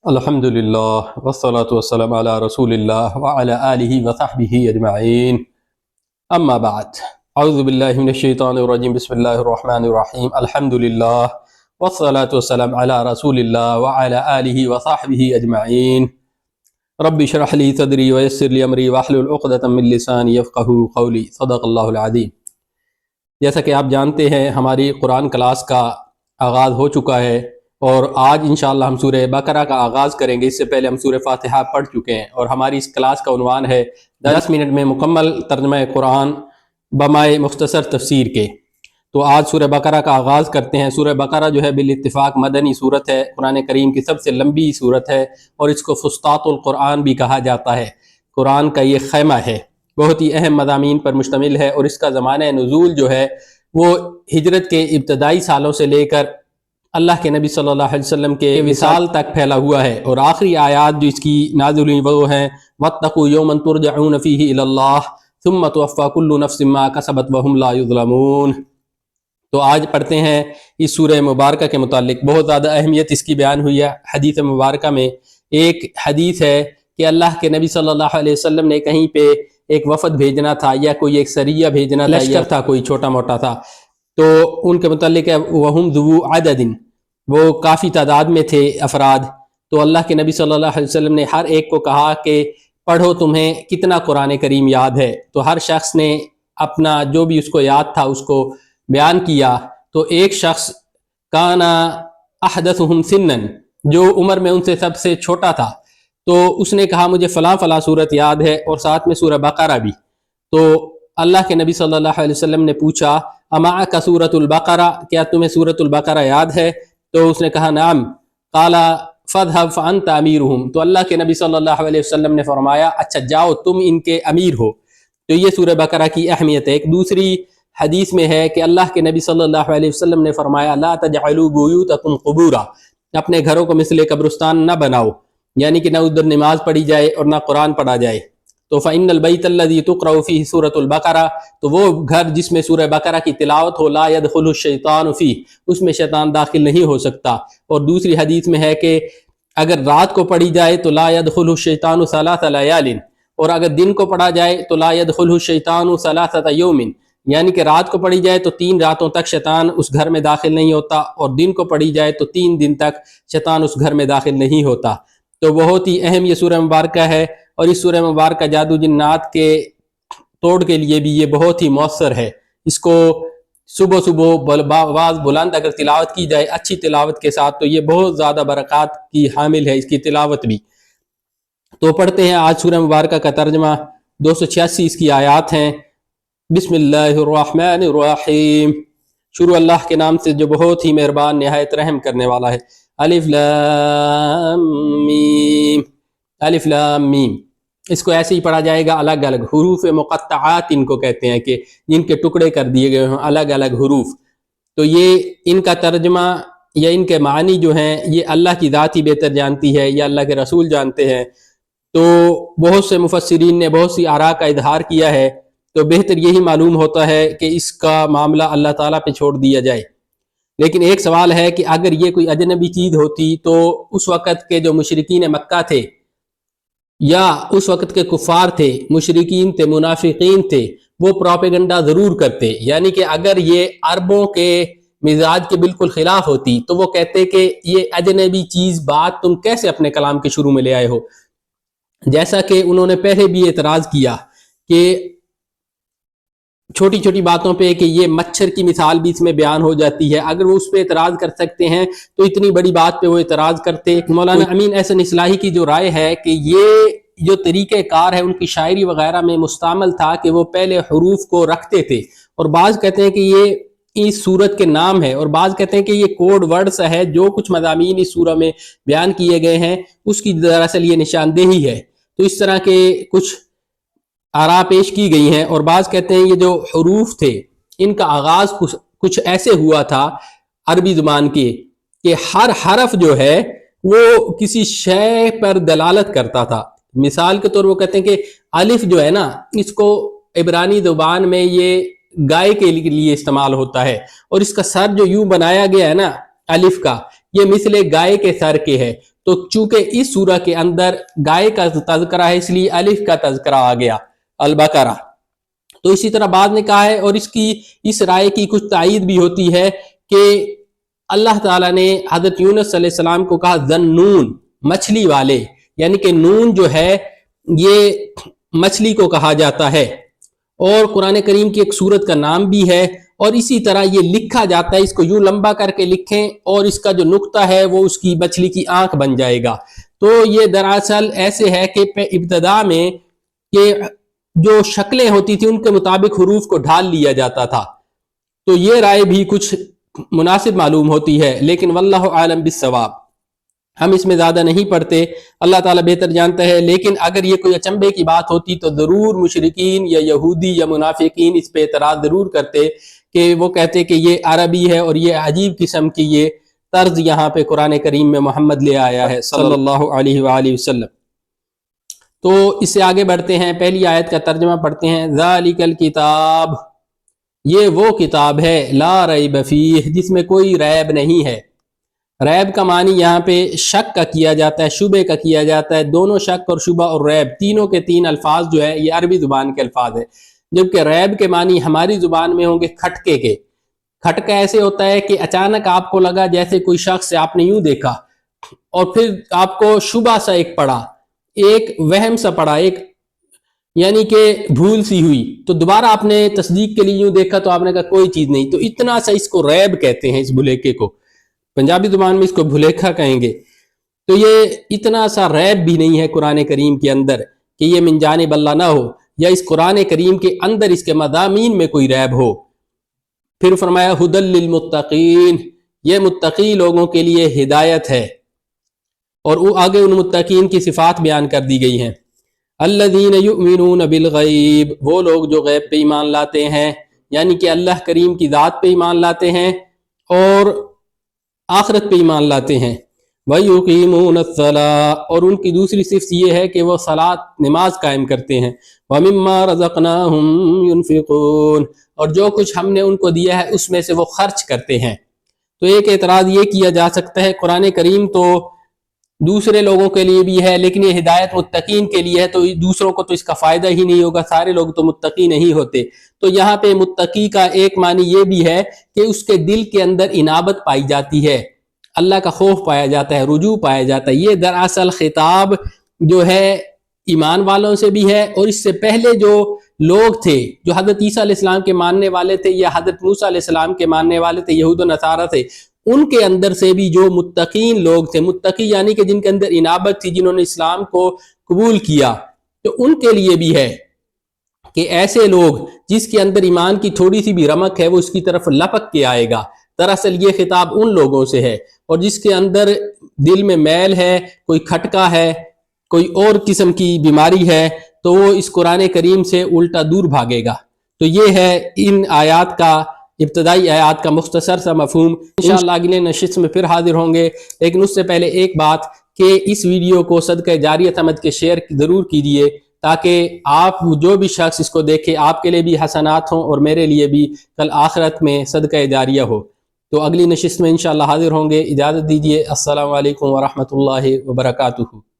الحمد للہ والصلاة والسلام علی رسول اللہ وعلی آلہ وصحبہ اجمعین اما بعد اعوذ باللہ من الشیطان الرجیم بسم اللہ الرحمن الرحیم الحمد للہ والصلاة والسلام علی رسول اللہ وعلی آلہ وصحبہ اجمعین رب اشرح لی صدری ویسر لی امری واحلل عقدۃ من لسانی یفقہوا قولی صدق اللہ العظیم۔ جیسا کہ آپ جانتے ہیں ہماری قرآن کلاس کا آغاز ہو چکا ہے اور آج انشاءاللہ ہم سورہ بقرہ کا آغاز کریں گے۔ اس سے پہلے ہم سورہ فاتحہ پڑھ چکے ہیں اور ہماری اس کلاس کا عنوان ہے 10 منٹ میں مکمل ترجمہ قرآن بمائے مختصر تفسیر کے۔ تو آج سورہ بقرہ کا آغاز کرتے ہیں۔ سورہ بقرہ جو ہے بالاتفاق مدنی سورت ہے، قرآن کریم کی سب سے لمبی سورت ہے اور اس کو فسطاط القرآن بھی کہا جاتا ہے۔ قرآن کا یہ خیمہ ہے، بہت ہی اہم مضامین پر مشتمل ہے اور اس کا زمانہ نزول جو ہے وہ ہجرت کے ابتدائی سالوں سے لے کر اللہ کے نبی صلی اللہ علیہ وسلم کے وصال تک پھیلا ہوا ہے، اور آخری آیات جو اس کی نازل ہوئی وہ ہیں وَاتَّقُوا يَوْمًا تُرْجَعُونَ فِيهِ إِلَى اللَّهِ ثُمَّ تُوَفَّى كُلُّ نَفْسٍ مَا كَسَبَتْ وَهُمْ لَا يُظْلَمُونَ۔ تو آج پڑھتے ہیں اس سورہ مبارکہ کے متعلق۔ بہت زیادہ اہمیت اس کی بیان ہوئی ہے حدیث مبارکہ میں۔ ایک حدیث ہے کہ اللہ کے نبی صلی اللہ علیہ وسلم نے کہیں پہ ایک وفد بھیجنا تھا یا کوئی ایک سریہ بھیجنا تھا، لشکر تھا کوئی چھوٹا موٹا تھا، تو ان کے متعلق ہے وَهُمْ ذُو عَدَدٍ، وہ کافی تعداد میں تھے افراد۔ تو اللہ کے نبی صلی اللہ علیہ وسلم نے ہر ایک کو کہا کہ پڑھو تمہیں کتنا قرآن کریم یاد ہے۔ تو ہر شخص نے اپنا جو بھی اس کو یاد تھا اس کو بیان کیا۔ تو ایک شخص کانا احدثہم سنن، جو عمر میں ان سے سب سے چھوٹا تھا، تو اس نے کہا مجھے فلاں فلاں صورت یاد ہے اور ساتھ میں سورہ بقرہ بھی۔ تو اللہ کے نبی صلی اللہ علیہ وسلم نے پوچھا امعک سورۃ البقرہ، کیا تمہیں سورۃ البقرہ یاد ہے؟ تو اس نے کہا نعم۔ قال فاذهب فانت امیرهم، تو اللہ کے نبی صلی اللہ علیہ وسلم نے فرمایا اچھا جاؤ تم ان کے امیر ہو۔ تو یہ سورہ بقرہ کی اہمیت ہے۔ ایک دوسری حدیث میں ہے کہ اللہ کے نبی صلی اللہ علیہ وسلم نے فرمایا لا تجعلوا بیوتکم قبورا، اپنے گھروں کو مثل قبرستان نہ بناؤ، یعنی کہ نہ ادھر نماز پڑھی جائے اور نہ قرآن پڑھا جائے۔ تو فإن البیت الذی تقرأ فیہ سورۃ البقرہ، تو وہ گھر جس میں سورہ بقرہ کی تلاوت ہو لا يدخل الشیطان فیہ، اس میں شیطان داخل نہیں ہو سکتا۔ اور دوسری حدیث میں ہے کہ اگر رات کو پڑھی جائے تو لا يدخل الشیطان ثلاث لیال، اور اگر دن کو پڑھا جائے تو لا يدخل الشیطان ثلاثۃ یوم، یعنی کہ رات کو پڑھی جائے تو 3 راتوں تک شیطان اس گھر میں داخل نہیں ہوتا، اور دن کو پڑھی جائے تو 3 دن تک شیطان اس گھر میں داخل نہیں ہوتا۔ تو بہت ہی اہم یہ سورہ مبارکہ ہے، اور اس سورہ مبارکہ جادو جنات کے توڑ کے لیے بھی یہ بہت ہی مؤثر ہے۔ اس کو صبح صبح آواز بلند اگر تلاوت کی جائے اچھی تلاوت کے ساتھ تو یہ بہت زیادہ برکات کی حامل ہے، اس کی تلاوت بھی۔ تو پڑھتے ہیں آج سورہ مبارکہ کا ترجمہ۔ 286 اس کی آیات ہیں۔ بسم اللہ الرحمن الرحیم، شروع اللہ کے نام سے جو بہت ہی مہربان نہایت رحم کرنے والا ہے۔ الف لام میم، الف لام میم، اس کو ایسے ہی پڑھا جائے گا الگ الگ، حروف مقطعات ان کو کہتے ہیں کہ جن کے ٹکڑے کر دیے گئے ہیں الگ الگ حروف۔ تو یہ ان کا ترجمہ یا ان کے معنی جو ہیں یہ اللہ کی ذات ہی بہتر جانتی ہے یا اللہ کے رسول جانتے ہیں۔ تو بہت سے مفسرین نے بہت سی آراء کا اظہار کیا ہے، تو بہتر یہی معلوم ہوتا ہے کہ اس کا معاملہ اللہ تعالیٰ پہ چھوڑ دیا جائے۔ لیکن ایک سوال ہے کہ اگر یہ کوئی اجنبی چیز ہوتی تو اس وقت کے جو مشرکین مکہ تھے یا اس وقت کے کفار تھے، مشرکین تھے، منافقین تھے، وہ پروپیگنڈا ضرور کرتے، یعنی کہ اگر یہ عربوں کے مزاج کے بالکل خلاف ہوتی تو وہ کہتے کہ یہ اجنبی چیز بات تم کیسے اپنے کلام کے شروع میں لے آئے ہو۔ جیسا کہ انہوں نے پہلے بھی اعتراض کیا کہ چھوٹی چھوٹی باتوں پہ کہ یہ مچھر کی مثال بھی اس میں بیان ہو جاتی ہے، اگر وہ اس پہ اعتراض کر سکتے ہیں تو اتنی بڑی بات پہ وہ اعتراض کرتے۔ مولانا امین احسن اصلاحی کی جو رائے ہے کہ یہ جو طریقہ کار ہے ان کی شاعری وغیرہ میں مستعمل تھا کہ وہ پہلے حروف کو رکھتے تھے، اور بعض کہتے ہیں کہ یہ اس سورت کے نام ہے، اور بعض کہتے ہیں کہ یہ کوڈ ورڈز ہے، جو کچھ مضامین اس سورہ میں بیان کیے گئے ہیں اس کی دراصل یہ نشاندہی ہے۔ تو اس طرح کے کچھ آراء پیش کی گئی ہیں، اور بعض کہتے ہیں یہ جو حروف تھے ان کا آغاز کچھ ایسے ہوا تھا عربی زبان کے کہ ہر حرف جو ہے وہ کسی شے پر دلالت کرتا تھا۔ مثال کے طور وہ کہتے ہیں کہ الف جو ہے نا، اس کو عبرانی زبان میں یہ گائے کے لیے استعمال ہوتا ہے، اور اس کا سر جو یوں بنایا گیا ہے نا الف کا، یہ مثل گائے کے سر کے ہے، تو چونکہ اس سورہ کے اندر گائے کا تذکرہ ہے اس لیے الف کا تذکرہ آ گیا، البقرہ۔ تو اسی طرح بعد نے کہا ہے، اور اس رائے کی کچھ تائید بھی ہوتی ہے کہ اللہ تعالیٰ نے حضرت یونس علیہ السلام کو کہا ذنون، مچھلی والے، یعنی کہ نون جو ہے یہ مچھلی کو کہا جاتا ہے، اور قرآن کریم کی ایک سورت کا نام بھی ہے، اور اسی طرح یہ لکھا جاتا ہے، اس کو یوں لمبا کر کے لکھیں اور اس کا جو نقطہ ہے وہ اس کی مچھلی کی آنکھ بن جائے گا۔ تو یہ دراصل ایسے ہے کہ ابتدا میں کہ جو شکلیں ہوتی تھیں ان کے مطابق حروف کو ڈھال لیا جاتا تھا، تو یہ رائے بھی کچھ مناسب معلوم ہوتی ہے، لیکن واللہ عالم بالصواب، ہم اس میں زیادہ نہیں پڑھتے، اللہ تعالیٰ بہتر جانتا ہے۔ لیکن اگر یہ کوئی اچنبے کی بات ہوتی تو ضرور مشرکین یا یہودی یا منافقین اس پہ اعتراض ضرور کرتے، کہ وہ کہتے کہ یہ عربی ہے اور یہ عجیب قسم کی یہ طرز یہاں پہ قرآن کریم میں محمد لے آیا ہے صلی اللہ علیہ وآلہ وسلم۔ تو اس سے آگے بڑھتے ہیں، پہلی آیت کا ترجمہ پڑھتے ہیں۔ ذالک الکتاب، یہ وہ کتاب ہے، لا ریب فیہ، جس میں کوئی ریب نہیں ہے۔ ریب کا معنی یہاں پہ شک کا کیا جاتا ہے، شبے کا کیا جاتا ہے۔ دونوں شک اور شبہ اور ریب تینوں کے تین الفاظ جو ہے یہ عربی زبان کے الفاظ ہیں، جبکہ ریب کے معنی ہماری زبان میں ہوں گے کھٹکے کے۔ کھٹکا ایسے ہوتا ہے کہ اچانک آپ کو لگا جیسے کوئی شخص سے آپ نے یوں دیکھا، اور پھر آپ کو شبہ سا ایک پڑا، ایک وہم سا پڑا، ایک یعنی کہ بھول سی ہوئی، تو دوبارہ آپ نے تصدیق کے لیے یوں دیکھا تو آپ نے کہا کوئی چیز نہیں، تو اتنا سا اس کو ریب کہتے ہیں، اس بھلیکے کو پنجابی زبان میں اس کو بھلیکھا کہیں گے۔ تو یہ اتنا سا ریب بھی نہیں ہے قرآن کریم کے اندر کہ یہ من جانب اللہ نہ ہو، یا اس قرآن کریم کے اندر اس کے مضامین میں کوئی ریب ہو۔ پھر فرمایا ھدی للمتقین، یہ متقی لوگوں کے لیے ہدایت ہے، اور وہ آگے ان متقین کی صفات بیان کر دی گئی ہیں۔ الذین یؤمنون بالغیب، وہ لوگ جو غیب پہ ایمان لاتے ہیں، یعنی کہ اللہ کریم کی ذات پہ ایمان لاتے ہیں اور آخرت پہ ایمان لاتے ہیں۔ وَيُقِيمُونَ الصَّلَاةَ، اور ان کی دوسری صفت یہ ہے کہ وہ صلاۃ نماز قائم کرتے ہیں۔ وَمِمَّا رَزَقْنَاهُمْ يُنْفِقُونَ، اور جو کچھ ہم نے ان کو دیا ہے اس میں سے وہ خرچ کرتے ہیں۔ تو ایک اعتراض یہ کیا جا سکتا ہے قرآن کریم تو دوسرے لوگوں کے لیے بھی ہے، لیکن یہ ہدایت متقین کے لیے ہے، تو دوسروں کو تو اس کا فائدہ ہی نہیں ہوگا، سارے لوگ تو متقی نہیں ہوتے۔ تو یہاں پہ متقی کا ایک معنی یہ بھی ہے کہ اس کے دل کے اندر انابت پائی جاتی ہے، اللہ کا خوف پایا جاتا ہے، رجوع پایا جاتا ہے۔ یہ دراصل خطاب جو ہے ایمان والوں سے بھی ہے، اور اس سے پہلے جو لوگ تھے جو حضرت عیسیٰ علیہ السلام کے ماننے والے تھے یا حضرت موسیٰ علیہ السلام کے ماننے والے تھے، یہود و نصارہ تھے، ان کے اندر سے بھی جو متقین لوگ تھے، متقی یعنی کہ جن کے اندر انابت تھی، جنہوں نے اسلام کو قبول کیا، تو ان کے لیے بھی ہے کہ ایسے لوگ جس کے اندر ایمان کی تھوڑی سی بھی رمق ہے وہ اس کی طرف لپک کے آئے گا۔ دراصل یہ خطاب ان لوگوں سے ہے، اور جس کے اندر دل میں میل ہے، کوئی کھٹکا ہے، کوئی اور قسم کی بیماری ہے، تو وہ اس قرآن کریم سے الٹا دور بھاگے گا۔ تو یہ ہے ان آیات کا، ابتدائی آیات کا مختصر سا مفہوم۔ انشاءاللہ اگلے نشست میں پھر حاضر ہوں گے، لیکن اس سے پہلے ایک بات کہ اس ویڈیو کو صدقہ جاریہ سمجھ کے شیئر ضرور کیجیے، تاکہ آپ جو بھی شخص اس کو دیکھے آپ کے لیے بھی حسنات ہوں اور میرے لیے بھی کل آخرت میں صدقہ جاریہ ہو۔ تو اگلی نشست میں انشاءاللہ حاضر ہوں گے، اجازت دیجیے، السلام علیکم ورحمۃ اللہ وبرکاتہ۔